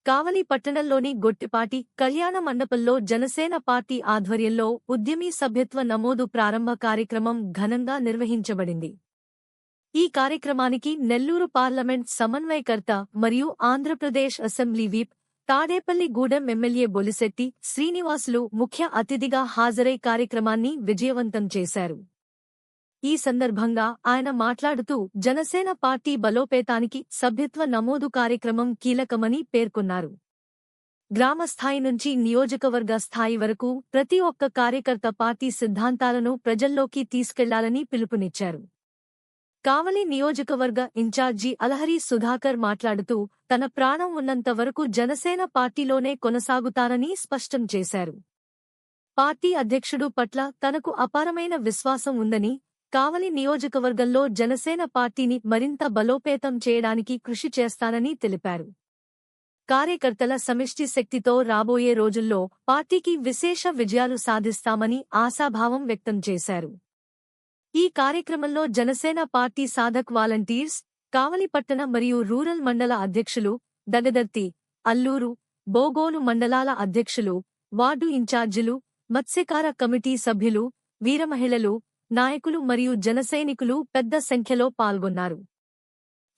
కావలి పట్టణంలోని గొట్టిపాటి కళ్యాణ మండపంలో జనసేన పార్టీ ఆధ్వర్యంలో ఉద్యమీ సభ్యత్వ నమోదు ప్రారంభ కార్యక్రమం ఘనంగా నిర్వహించబడింది. ఈ కార్యక్రమానికి నెల్లూరు పార్లమెంట్ సమన్వయకర్త మరియు ఆంధ్రప్రదేశ్ అసెంబ్లీ వీప్ తాడేపల్లి గూడెం ఎమ్మెల్యే బొలిశెట్టి శ్రీనివాసులు ముఖ్య అతిథిగా హాజరై కార్యక్రమాన్ని విజయవంతం చేశారు. ఈ సందర్భంగా ఆయన మాట్లాడుతూ జనసేన పార్టీ బలోపేతానికి సభ్యత్వ నమోదు కార్యక్రమం కీలకమని పేర్కొన్నారు. గ్రామస్థాయి నుంచి నియోజకవర్గ స్థాయి వరకు ప్రతి ఒక్క కార్యకర్త పార్టీ సిద్ధాంతాలను ప్రజల్లోకి తీసుకెళ్లాలని పిలుపునిచ్చారు. కావలి నియోజకవర్గ ఇన్ఛార్జి అలహరి సుధాకర్ మాట్లాడుతూ తన ప్రాణం ఉన్నంత వరకు జనసేన పార్టీలోనే కొనసాగుతారని స్పష్టం చేశారు. పార్టీ అధ్యక్షుడు పట్ల తనకు అపారమైన విశ్వాసం ఉందని, కావలి నియోజకవర్గంలో జనసేన పార్టీని మరింత బలోపేతం చేయడానికి కృషి చేస్తానని తెలిపారు. కార్యకర్తల సమిష్టి శక్తితో రాబోయే రోజుల్లో పార్టీకి విశేష విజయాలు సాధిస్తామని ఆశాభావం వ్యక్తం చేశారు. ఈ కార్యక్రమంలో జనసేన పార్టీ సాధక్ వాలంటీర్స్, కావలి పట్టణ మరియు రూరల్ మండల అధ్యక్షులు, దగదర్తి, అల్లూరు, బోగోలు మండలాల అధ్యక్షులు, వార్డు ఇన్ఛార్జీలు, మత్స్యకార కమిటీ సభ్యులు, వీరమహిళలు, నాయకులు మరియు జనసైనికులు పెద్ద సంఖ్యలో పాల్గొన్నారు.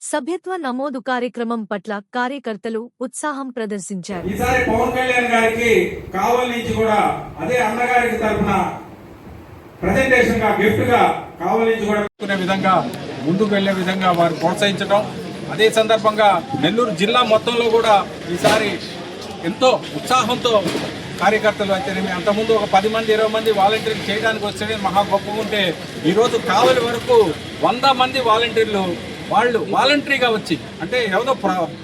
సభ్యత్వ నమోదు కార్యక్రమం పట్ల కార్యకర్తలు ఉత్సాహం ప్రదర్శించారు. ఈసారి పవన్ కళ్యాణ్ గారికి కావలి నుంచి కూడా అదే అన్నగారికి తరఫున ప్రెజెంటేషన్ గా గిఫ్ట్ గా కావలి నుంచి కూడా విధంగా ముందుకు వెళ్లే విధంగా వారు ప్రోత్సహించడం, అదే సందర్భంగా నెల్లూరు జిల్లా మొత్తంలో కూడా ఈసారి ఎంతో ఉత్సాహంతో కార్యకర్తలు అయితేనేమి అంతకుముందు ఒక 10 మంది 20 మంది వాలంటీర్లు చేయడానికి వస్తే మహా గొప్పగా ఉంటే ఈరోజు కావలి వరకు 100 మంది వాలంటీర్లు వాళ్ళు వాలంటరీగా వచ్చి, అంటే ఏదో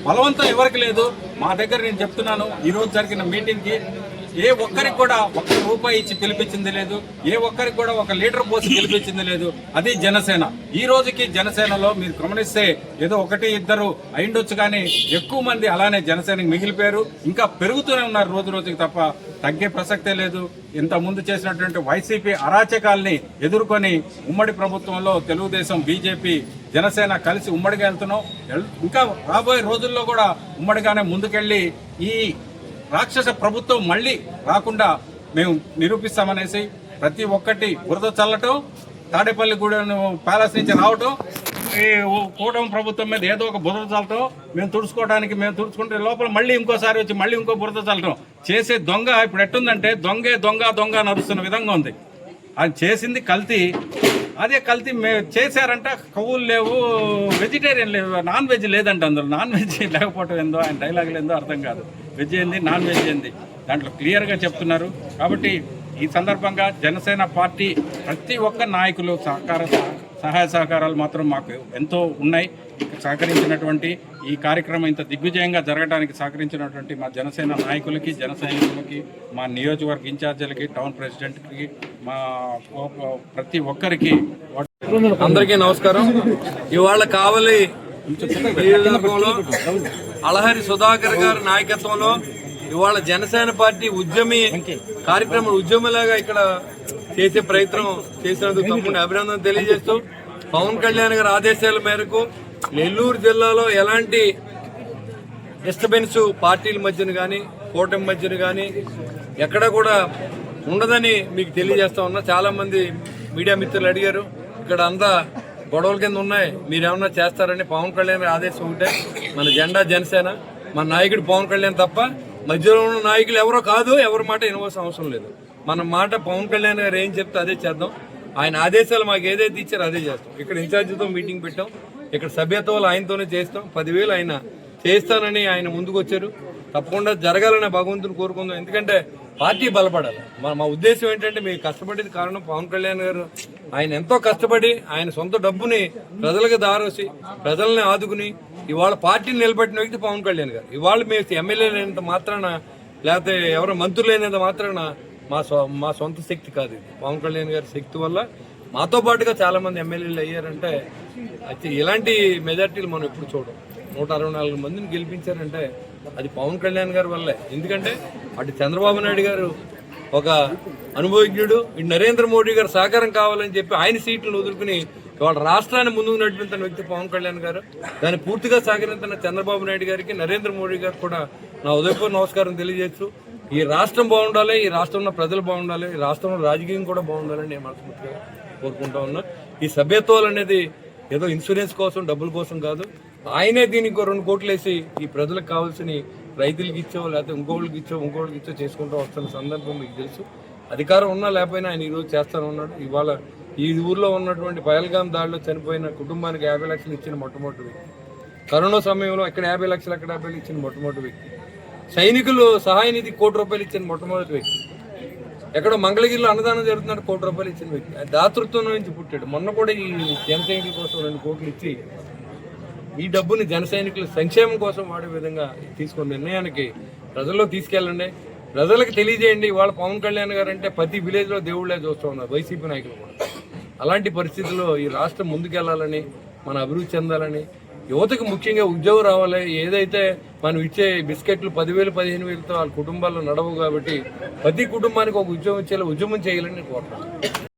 బలవంతం ఎవరికి లేదు. మా దగ్గర నేను చెప్తున్నాను, ఈరోజు జరిగిన మీటింగ్కి ఏ ఒక్కరికి కూడా ₹1 ఇచ్చి పిలిపించింది లేదు, ఏ ఒక్కరికి కూడా 1 లీటర్ పోసి పిలిపించింది లేదు. అది జనసేన. ఈ రోజుకి జనసేనలో మీరు గమనిస్తే ఏదో 1-2 అయిండొచ్చు, కానీ ఎక్కువ మంది అలానే జనసేనకి మిగిలిపోయారు. ఇంకా పెరుగుతూనే ఉన్నారు రోజు రోజుకి, తప్ప తగ్గే ప్రసక్తే లేదు. ఇంత ముందు చేసినటువంటి వైసీపీ అరాచకాల్ని ఎదుర్కొని ఉమ్మడి ప్రభుత్వంలో తెలుగుదేశం, బీజేపీ, జనసేన కలిసి ఉమ్మడిగా వెళ్తున్నాం. ఇంకా రాబోయే రోజుల్లో కూడా ఉమ్మడిగానే ముందుకెళ్లి ఈ రాక్షస ప్రభుత్వం మళ్లీ రాకుండా మేము నిరూపిస్తామనేసి ప్రతి ఒక్కటి బురద చల్లటం, తాడేపల్లి గూడెం ప్యాలెస్ నుంచి రావటం, ఈ కూటమి ప్రభుత్వం మీద ఏదో ఒక బురద చల్లటం, మేము తుడుచుకుంటే లోపల మళ్ళీ ఇంకోసారి వచ్చి మళ్ళీ ఇంకో బురద చల్లటం చేసే దొంగ ఇప్పుడు ఎట్టుందంటే దొంగ నడుస్తున్న విధంగా ఉంది. అది చేసింది కల్తీ. అదే కల్తీ చేశారంట, కవులు లేవు, వెజిటేరియన్ లేవు, నాన్ వెజ్ లేదంట. అందులో నాన్ వెజ్ లేకపోవటం ఏందో, ఆయన డైలాగులు ఏందో అర్థం కాదు. వెజ్ ఏంది, నాన్ వెజ్ ఏంది, దాంట్లో క్లియర్గా చెప్తున్నారు. కాబట్టి ఈ సందర్భంగా జనసేన పార్టీ ప్రతి ఒక్క నాయకులు సహాయ సహకారాలు మాత్రం మాకు ఎంతో ఉన్నాయి. సహకరించినటువంటి ఈ కార్యక్రమం ఇంత దిగ్విజయంగా జరగడానికి సహకరించినటువంటి మా జనసేన నాయకులకి, జన సైనికులకి, మా నియోజకవర్గ ఇన్ఛార్జీలకి, టౌన్ ప్రెసిడెంట్కి, మా ప్రతి ఒక్కరికి అందరికీ నమస్కారం. ఇవాళ కావలి నియోజకవర్గంలో అలహరి సుధాకర్ గారి నాయకత్వంలో ఇవాళ జనసేన పార్టీ ఉద్యమలాగా ఇక్కడ చేసే ప్రయత్నం చేసినందుకు తప్పకుండా అభినందన తెలియజేస్తూ, పవన్ కళ్యాణ్ గారి ఆదేశాల మేరకు నెల్లూరు జిల్లాలో ఎలాంటి డిస్టర్బెన్స్ పార్టీల మధ్యన కానీ కూటమి మధ్యన కానీ ఎక్కడ కూడా ఉండదని మీకు తెలియజేస్తా ఉన్నా. చాలా మంది మీడియా మిత్రులు అడిగారు, ఇక్కడ అంతా గొడవల కింద ఉన్నాయి, మీరేమన్నా చేస్తారని. పవన్ కళ్యాణ్ గారి ఆదేశం ఉంటే మన జెండా జనసేన, మన నాయకుడు పవన్ కళ్యాణ్ తప్ప మధ్యలో ఉన్న నాయకులు ఎవరో కాదు. ఎవరి మాట వినవలసిన అవసరం లేదు. మన మాట పవన్ కళ్యాణ్ గారు ఏం చెప్తే అదే చేద్దాం. ఆయన ఆదేశాలు మాకు ఏదైతే ఇచ్చారో అదే చేస్తాం. ఇక్కడ ఇన్ఛార్జితో మీటింగ్ పెట్టాం, ఇక్కడ సభ్యత్వాలు ఆయనతోనే చేస్తాం. 10,000 ఆయన చేస్తానని ఆయన ముందుకు వచ్చారు. తప్పకుండా జరగాలని భగవంతుని కోరుకుందాం. ఎందుకంటే పార్టీ బలపడాలి. మా ఉద్దేశం ఏంటంటే మీకు కష్టపడేది కారణం పవన్ కళ్యాణ్ గారు. ఆయన ఎంతో కష్టపడి ఆయన సొంత డబ్బుని ప్రజలకు దారోసి ప్రజల్ని ఆదుకుని ఇవాళ పార్టీని నిలబెట్టిన వ్యక్తి పవన్ కళ్యాణ్ గారు. ఇవాళ మేము ఎమ్మెల్యే లేనంత మాత్రాన, లేకపోతే ఎవరో మంత్రులు లేనంత మాత్రాన మా సొంత శక్తి కాదు. ఇది పవన్ కళ్యాణ్ గారి శక్తి వల్ల మాతో పాటుగా చాలా మంది ఎమ్మెల్యేలు అయ్యారంటే అయితే ఇలాంటి మెజార్టీలు మనం ఎప్పుడు చూడం. 164 మందిని గెలిపించారంటే అది పవన్ కళ్యాణ్ గారి వల్లే. ఎందుకంటే అటు చంద్రబాబు నాయుడు గారు ఒక అనుభవజ్ఞుడు, ఇటు నరేంద్ర మోడీ గారు సహకారం కావాలని చెప్పి ఆయన సీట్లను వదులుకుని ఇవాళ రాష్ట్రాన్ని ముందుకు నడిపిస్తున్న వ్యక్తి పవన్ కళ్యాణ్ గారు. దాన్ని పూర్తిగా సహకరిస్తున్న చంద్రబాబు నాయుడు గారికి, నరేంద్ర మోడీ గారికి కూడా నా ఉదయపూర్వ నమస్కారం తెలియజేస్తూ, ఈ రాష్ట్రం బాగుండాలి, ఈ రాష్ట్రంలో ప్రజలు బాగుండాలి, ఈ రాష్ట్రంలో రాజకీయం కూడా బాగుండాలని నేను మనస్ఫూర్తిగా కోరుకుంటా ఉన్నా. ఈ సభ్యత్వాలు అనేది ఏదో ఇన్సూరెన్స్ కోసం, డబ్బుల కోసం కాదు. ఆయనే దీనికి 2 కోట్లు వేసి ఈ ప్రజలకు కావాల్సిన రైతులకి ఇచ్చో, లేకపోతే ఇంకోళ్ళకి ఇచ్చో చేసుకుంటూ వస్తున్న సందర్భం మీకు తెలుసు. అధికారం ఉన్నా లేకపోయినా ఆయన ఈరోజు చేస్తానే ఉన్నాడు. ఇవాళ ఈ ఊర్లో ఉన్నటువంటి పహల్గాం దాడిలో చనిపోయిన కుటుంబానికి 50 లక్షలు ఇచ్చిన మొట్టమొదటి వ్యక్తి. కరోనా సమయంలో ఇక్కడ 50 లక్షలు, అక్కడ 50 ఇచ్చిన మొట్టమొదటి వ్యక్తి. సైనికులు సహాయ నిధి ₹1 ఇచ్చిన మొట్టమొదటి వ్యక్తి. ఎక్కడో మంగళగిరిలో అన్నదానం జరుగుతున్నాడు, ₹1 ఇచ్చిన వ్యక్తి. దాతృత్వం నుంచి పుట్టాడు. మొన్న కూడా ఈ జన సైనికుల కోసం 2 కోట్లు ఇచ్చి ఈ డబ్బుని జన సైనికుల సంక్షేమం కోసం వాడే విధంగా తీసుకున్న నిర్ణయానికి ప్రజల్లో తీసుకెళ్ళండి, ప్రజలకు తెలియజేయండి. ఇవాళ పవన్ కళ్యాణ్ గారు అంటే ప్రతి విలేజ్ లో దేవుళ్ళే చూస్తూ ఉన్నారు, వైసీపీ నాయకులు కూడా. అలాంటి పరిస్థితుల్లో ఈ రాష్ట్రం ముందుకెళ్లాలని, మన అభివృద్ధి చెందాలని, యువతకు ముఖ్యంగా ఉద్యోగం రావాలి. ఏదైతే మనం ఇచ్చే బిస్కెట్లు 10,000, 15,000తో వాళ్ళ కుటుంబాల్లో నడవు కాబట్టి ప్రతి కుటుంబానికి ఒక ఉద్యోగం ఇచ్చేలా ఉద్యమం చేయాలని నేను కోరుతున్నాను.